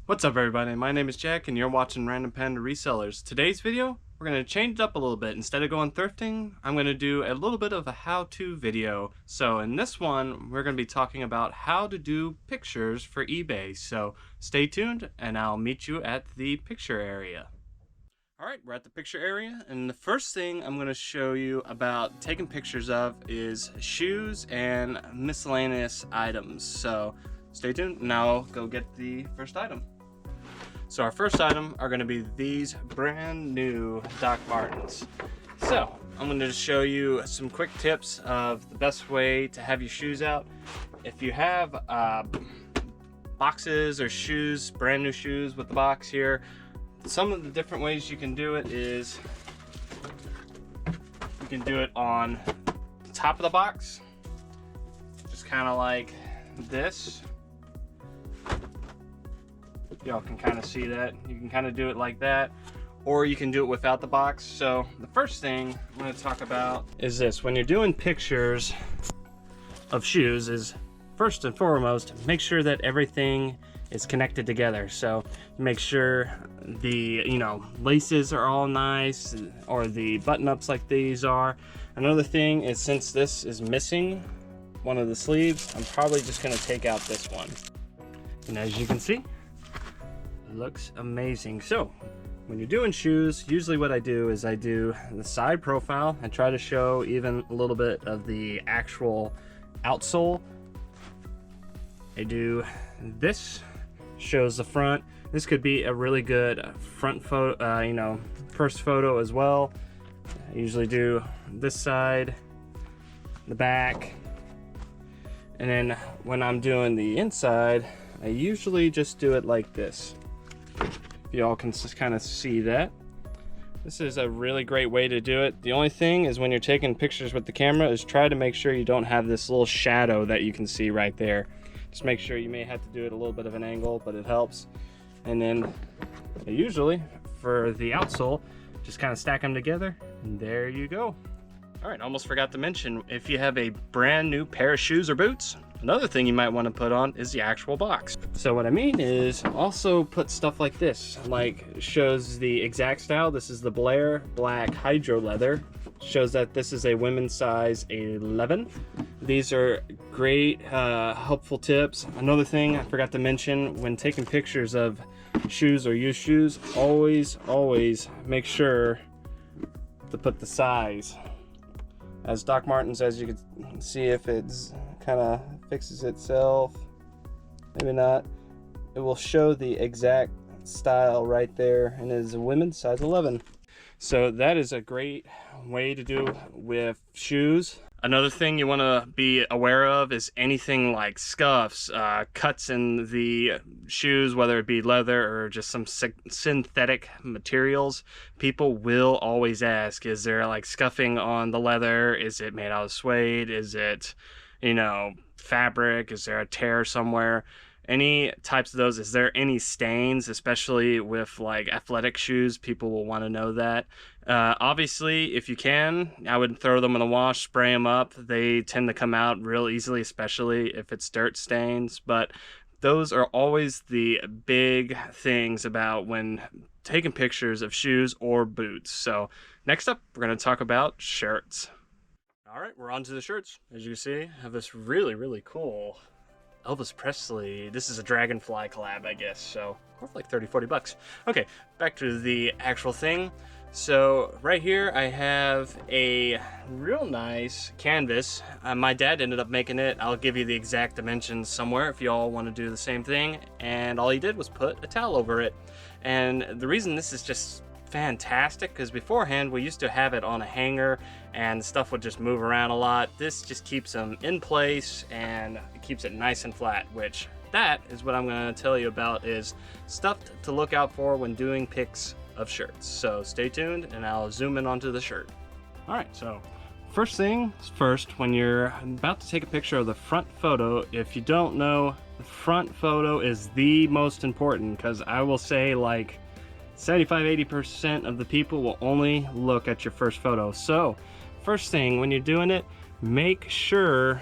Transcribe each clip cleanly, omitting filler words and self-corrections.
What's up everybody, my name is Jack and you're watching Random Panda Resellers. Today's video, we're going to change it up a little bit. Instead of going thrifting, I'm going to do a little bit of a how-to video. So in this one, we're going to be talking about how to do pictures for eBay. So stay tuned and I'll meet you at the picture area. Alright, we're at the picture area, and the first thing I'm going to show you about taking pictures of is shoes and miscellaneous items. So stay tuned and I'll go get the first item. So our first item are going to be these brand new Doc Martens. So I'm going to just show you some quick tips of the best way to have your shoes out. If you have boxes or shoes, brand new shoes with the box here, some of the different ways you can do it is you can do it on the top of the box, just kind of like this. Y'all can kind of see that. You can kind of do it like that, or you can do it without the box. So the first thing I'm going to talk about is this. When you're doing pictures of shoes, is first and foremost, make sure that everything is connected together. So make sure the laces are all nice, or the button-ups like these are. Another thing is, since this is missing one of the sleeves, I'm probably just going to take out this one. And as you can see, looks amazing. So when you're doing shoes, usually what I do is I do the side profile and try to show even a little bit of the actual outsole. I do this, shows the front. This could be a really good front photo, first photo as well. I usually do this side, the back, and then when I'm doing the inside, I usually just do it like this. Y'all can just kind of see that. This is a really great way to do it. The only thing is, when you're taking pictures with the camera, is try to make sure you don't have this little shadow that you can see right there. Just make sure. You may have to do it a little bit of an angle, but it helps. And then usually for the outsole, just kind of stack them together, and there you go. All right, almost forgot to mention, if you have a brand new pair of shoes or boots, another thing you might want to put on is the actual box. So what I mean is, also put stuff like this, like shows the exact style. This is the Blair Black Hydro Leather. Shows that this is a women's size 11. These are great, helpful tips. Another thing I forgot to mention, when taking pictures of shoes or used shoes, always make sure to put the size. As Doc Martens, as you can see, if it's kind of fixes itself, maybe not, it will show the exact style right there, and it is a women's size 11. So that is a great way to do with shoes. Another thing you want to be aware of is anything like scuffs, cuts in the shoes, whether it be leather or just some synthetic materials. People will always ask, is there like scuffing on the leather? Is it made out of suede? Is it, fabric? Is there a tear somewhere? Any types of those. Is there any stains? Especially with like athletic shoes, people will want to know that. Obviously, if you can, I would throw them in the wash, spray them up. They tend to come out real easily, especially if it's dirt stains. But those are always the big things about when taking pictures of shoes or boots. So next up, we're going to talk about shirts. All right, we're on to the shirts. As you can see, I have this really cool Elvis Presley. This is a Dragonfly collab, I guess, so worth like 30-40 bucks. Okay, back to the actual thing. So right here I have a real nice canvas. My dad ended up making it. I'll give you the exact dimensions somewhere if y'all want to do the same thing. And all he did was put a towel over it. And the reason this is just fantastic, because beforehand we used to have it on a hanger and stuff would just move around a lot. This just keeps them in place and it keeps it nice and flat, which that is what I'm going to tell you about, is stuff to look out for when doing pics of shirts. So stay tuned and I'll zoom in onto the shirt. All right, so first thing first, when you're about to take a picture of the front photo, if you don't know, the front photo is the most important, because I will say like 75-80% of the people will only look at your first photo. So first thing when you're doing it, make sure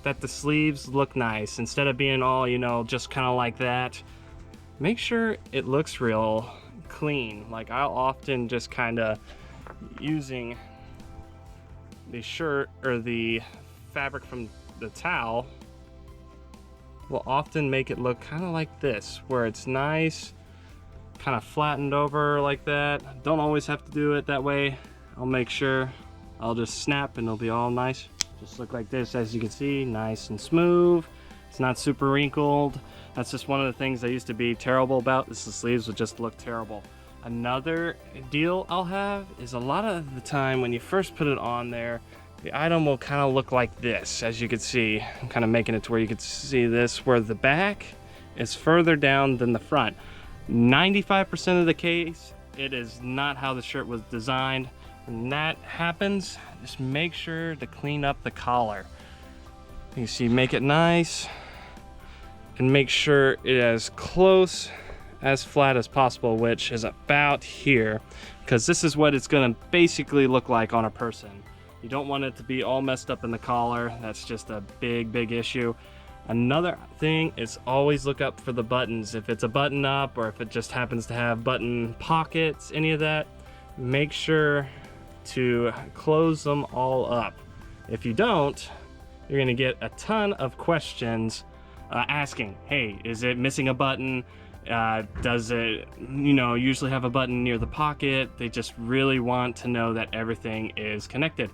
that the sleeves look nice instead of being all, just kind of like that. make sure it looks real clean. Like I'll often just kind of using the shirt or the fabric from the towel will often make it look kind of like this, where it's nice, kind of flattened over like that. Don't always have to do it that way. I'll make sure I'll just snap and it'll be all nice. Just look like this, as you can see, nice and smooth. It's not super wrinkled. That's just one of the things I used to be terrible about, is the sleeves would just look terrible. Another deal I'll have is a lot of the time when you first put it on there, the item will kind of look like this. As you can see, I'm kind of making it to where you can see this, where the back is further down than the front. 95% of the case, it is not how the shirt was designed. When that happens, just make sure to clean up the collar. You see, make it nice and make sure it is close as flat as possible, which is about here, because this is what it's gonna basically look like on a person. You don't want it to be all messed up in the collar. That's just a big issue. Another thing is always look up for the buttons. If it's a button up or if it just happens to have button pockets, any of that, make sure to close them all up. If you don't, you're gonna get a ton of questions asking, hey, is it missing a button? Does it, usually have a button near the pocket? They just really want to know that everything is connected.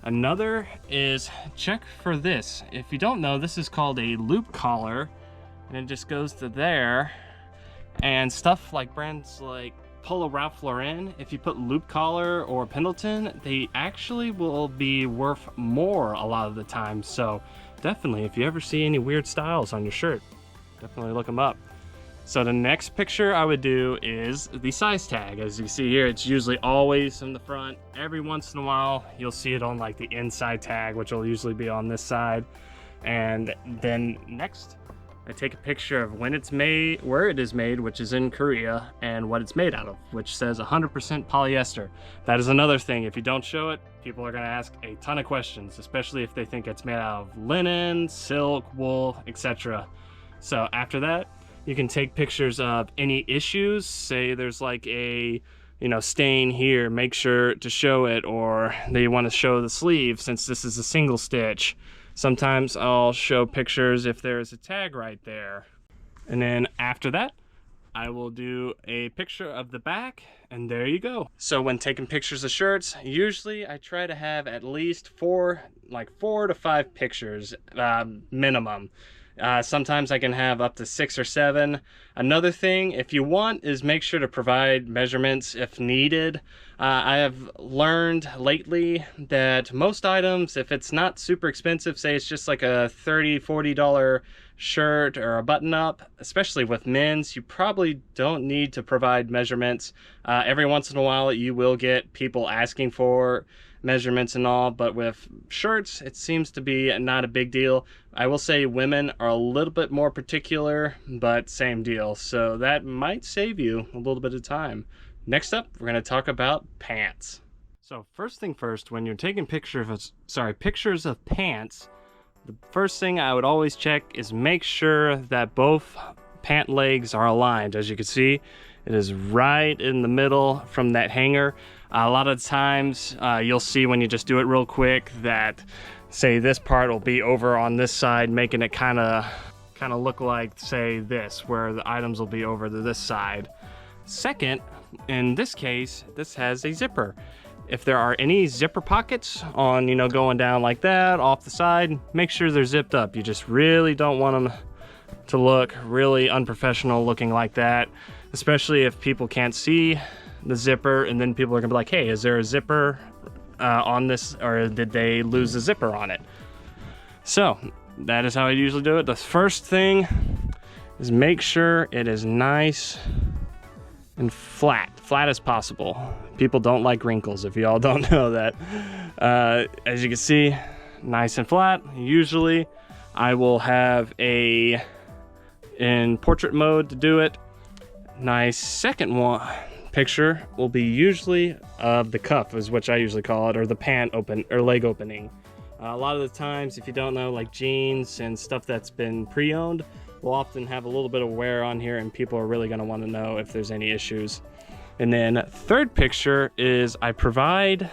Another is check for this. If you don't know, this is called a loop collar, and it just goes to there. And stuff like brands like Polo Ralph Lauren, if you put loop collar or Pendleton, they actually will be worth more a lot of the time. So definitely, if you ever see any weird styles on your shirt, definitely look them up. So the next picture I would do is the size tag. As you see here, it's usually always in the front. Every once in a while, you'll see it on like the inside tag, which will usually be on this side. And then next, I take a picture of when it's made, where it is made, which is in Korea, and what it's made out of, which says 100% polyester. That is another thing. If you don't show it, people are gonna ask a ton of questions, especially if they think it's made out of linen, silk, wool, etc. So after that, you can take pictures of any issues. Say there's like a, stain here, make sure to show it, or they want to show the sleeve since this is a single stitch. Sometimes I'll show pictures if there's a tag right there. And then after that, I will do a picture of the back, and there you go. So when taking pictures of shirts, usually I try to have at least four to five pictures minimum. Sometimes I can have up to 6 or 7. Another thing, if you want, is make sure to provide measurements if needed. I have learned lately that most items, if it's not super expensive, say it's just like a $30, $40 shirt or a button up, especially with men's, you probably don't need to provide measurements. Every once in a while you will get people asking for measurements and all, but with shirts it seems to be not a big deal. I will say women are a little bit more particular, but same deal, so that might save you a little bit of time. Next up, we're going to talk about pants. So first thing first, when you're taking pictures of pants, the first thing I would always check is make sure that both pant legs are aligned. As you can see, it is right in the middle from that hanger. A lot of times you'll see when you just do it real quick that, say, this part will be over on this side, making it kind of look like, say, this, where the items will be over to this side. Second, in this case, this has a zipper. If there are any zipper pockets on, going down like that, off the side, make sure they're zipped up. You just really don't want them to look really unprofessional looking like that, especially if people can't see the zipper, and then people are gonna be like, hey, is there a zipper on this, or did they lose the zipper on it? So that is how I usually do it. The first thing is make sure it is nice and flat as possible. People don't like wrinkles, if y'all don't know that. As you can see, nice and flat. Usually I will have in portrait mode to do it. Nice second one picture will be usually of the cuff, is what I usually call it, or the pant open or leg opening. A lot of the times, if you don't know, like jeans and stuff that's been pre-owned, will often have a little bit of wear on here, and people are really going to want to know if there's any issues. And then third picture is I provide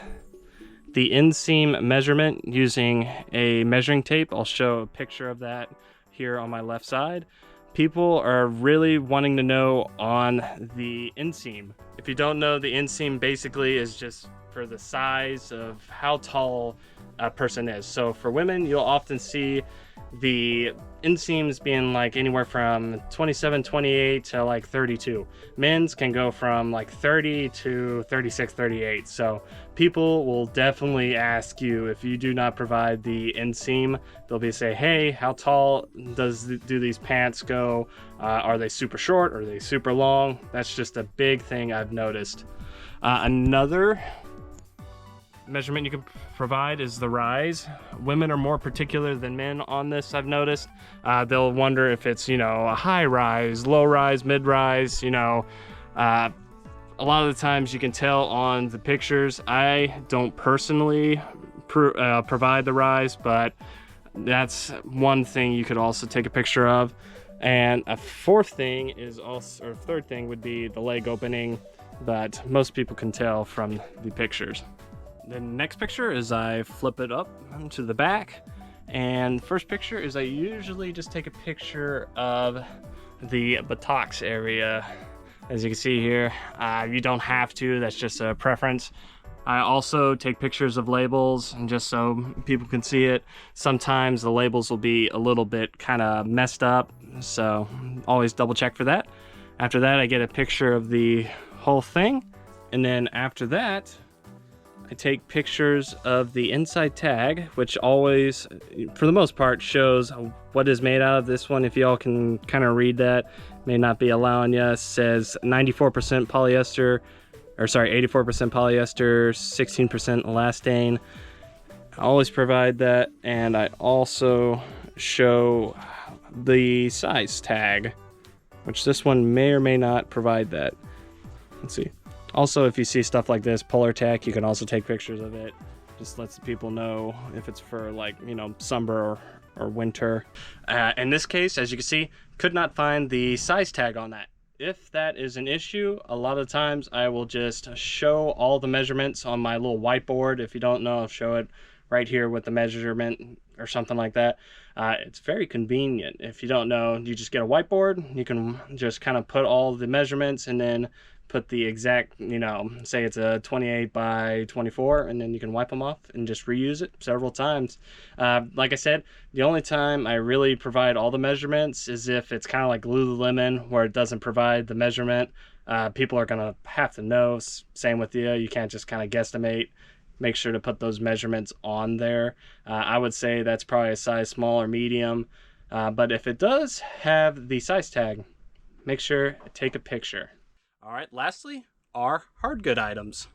the inseam measurement using a measuring tape. I'll show a picture of that here on my left side. People are really wanting to know on the inseam. If you don't know, the inseam basically is just for the size of how tall a person is. So for women, you'll often see the inseams being like anywhere from 27, 28 to like 32. Men's can go from like 30 to 36, 38. So people will definitely ask you if you do not provide the inseam. They'll be say, hey, how tall do these pants go? Are they super short? Are they super long? That's just a big thing I've noticed. Another measurement you can provide is the rise. Women are more particular than men on this, I've noticed. They'll wonder if it's, you know, a high rise, low rise, mid rise, you know. A lot of the times you can tell on the pictures. I don't personally provide the rise, but that's one thing you could also take a picture of. And a fourth thing is also, or third thing would be the leg opening, but most people can tell from the pictures. The next picture is I flip it up to the back, and first picture is I usually just take a picture of the buttocks area. As you can see here, you don't have to, that's just a preference. I also take pictures of labels, and just so people can see it. Sometimes the labels will be a little bit kind of messed up, so always double check for that. After that, I get a picture of the whole thing, and then after that, I take pictures of the inside tag, which always, for the most part, shows what is made out of. This one, if y'all can kind of read that, may not be allowing you, says 94% polyester, or sorry, 84% polyester, 16% elastane. I always provide that, and I also show the size tag, which this one may or may not provide that. Let's see. Also, if you see stuff like this, Polar Tech, you can also take pictures of it. Just lets people know if it's for, like, you know, summer or winter. In this case, as you can see, could not find the size tag on that. If that is an issue, a lot of times I will just show all the measurements on my little whiteboard. If you don't know, I'll show it right here with the measurement or something like that. It's very convenient. If you don't know, you just get a whiteboard. You can just kind of put all the measurements and then put the exact, you know, say it's a 28 by 24, and then you can wipe them off and just reuse it several times. Like I said, the only time I really provide all the measurements is if it's kind of like Lululemon, where it doesn't provide the measurement. People are gonna have to know. Same with you. You can't just kind of guesstimate. Make sure to put those measurements on there. I would say that's probably a size small or medium. But if it does have the size tag, make sure to take a picture. All right, lastly, are hard good items.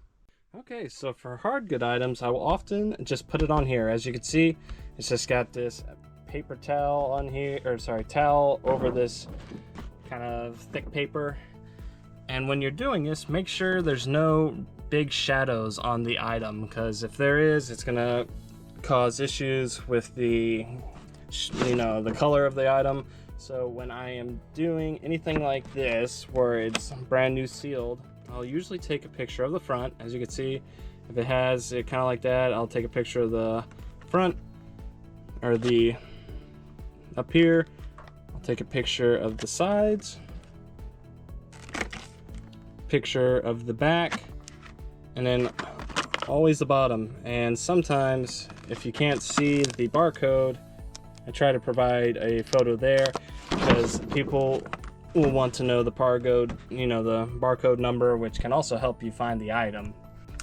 Okay, so for hard good items, I will often just put it on here. As you can see, it's just got this paper towel on here, or sorry, towel over this kind of thick paper. And when you're doing this, make sure there's no big shadows on the item, because if there is, it's gonna cause issues with the, you know, the color of the item. So when I am doing anything like this, where it's brand new sealed, I'll usually take a picture of the front. As you can see, if it has it kind of like that, I'll take a picture of the front, or the up here. I'll take a picture of the sides, picture of the back, and then always the bottom. And sometimes if you can't see the barcode, I try to provide a photo there, because people will want to know the barcode, you know, the barcode number, which can also help you find the item.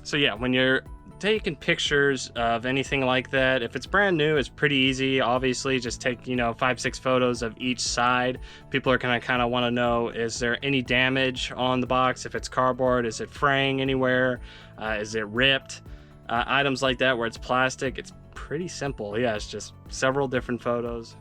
So yeah, when you're taking pictures of anything like that, if it's brand new, it's pretty easy. Obviously, just take, you know, 5-6 photos of each side. People are gonna kind of want to know, is there any damage on the box? If it's cardboard, is it fraying anywhere? Is it ripped? Items like that where it's plastic, it's pretty simple. Yeah, it's just several different photos.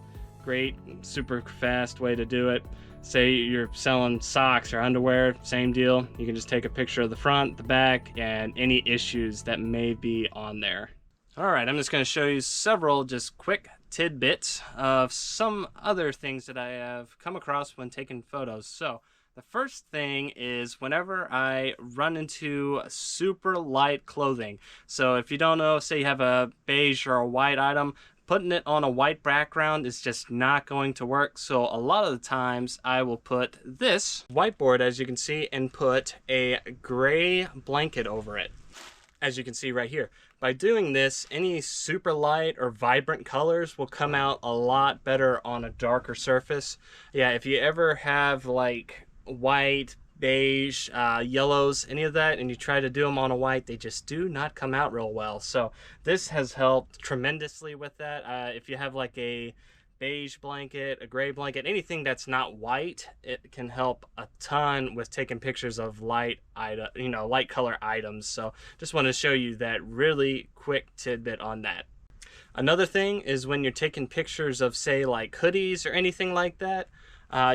Great, super fast way to do it. Say you're selling socks or underwear, same deal. You can just take a picture of the front, the back, and any issues that may be on there. All right, I'm just going to show you several just quick tidbits of some other things that I have come across when taking photos. So the first thing is whenever I run into super light clothing. So if you don't know, say you have a beige or a white item, putting it on a white background is just not going to work. So a lot of the times I will put this whiteboard, as you can see, and put a gray blanket over it, as you can see right here. By doing this, any super light or vibrant colors will come out a lot better on a darker surface. Yeah, if you ever have like white, beige, yellows, any of that, and you try to do them on a white, they just do not come out real well. So this has helped tremendously with that. If you have like a beige blanket, a gray blanket, anything that's not white, it can help a ton with taking pictures of light color items. So just want to show you that really quick tidbit on that. Another thing is when you're taking pictures of, say, like hoodies or anything like that,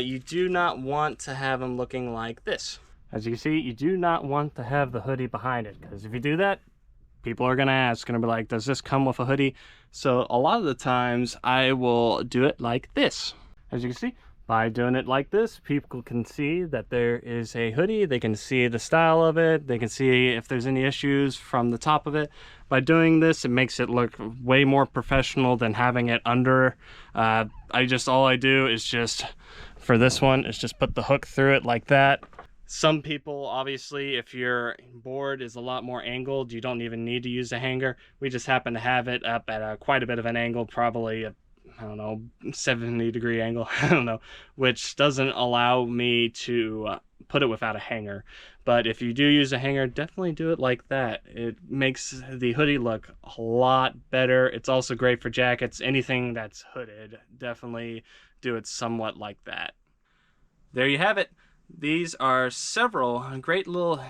you do not want to have them looking like this. As you can see, you do not want to have the hoodie behind it, because if you do that, people are gonna ask, gonna be like, does this come with a hoodie? So a lot of the times I will do it like this. As you can see, by doing it like this, people can see that there is a hoodie. They can see the style of it. They can see if there's any issues from the top of it. By doing this, it makes it look way more professional than having it under. All I do is just, for this one, is just put the hook through it like that. Some people, obviously, if your board is a lot more angled, you don't even need to use a hanger. We just happen to have it up at quite a bit of an angle, probably a, I don't know, 70-degree angle, I don't know, which doesn't allow me to put it without a hanger. But if you do use a hanger, definitely do it like that. It makes the hoodie look a lot better. It's also great for jackets, anything that's hooded. Definitely do it somewhat like that. There you have it. These are several great little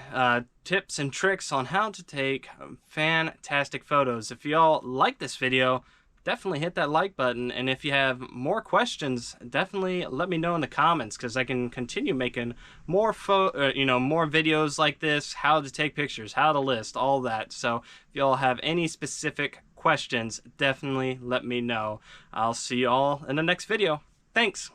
tips and tricks on how to take fantastic photos. If y'all like this video, definitely hit that like button. And if you have more questions, definitely let me know in the comments, because I can continue making more more videos like this, how to take pictures, how to list, all that. So if y'all have any specific questions, definitely let me know. I'll see you all in the next video. Thanks.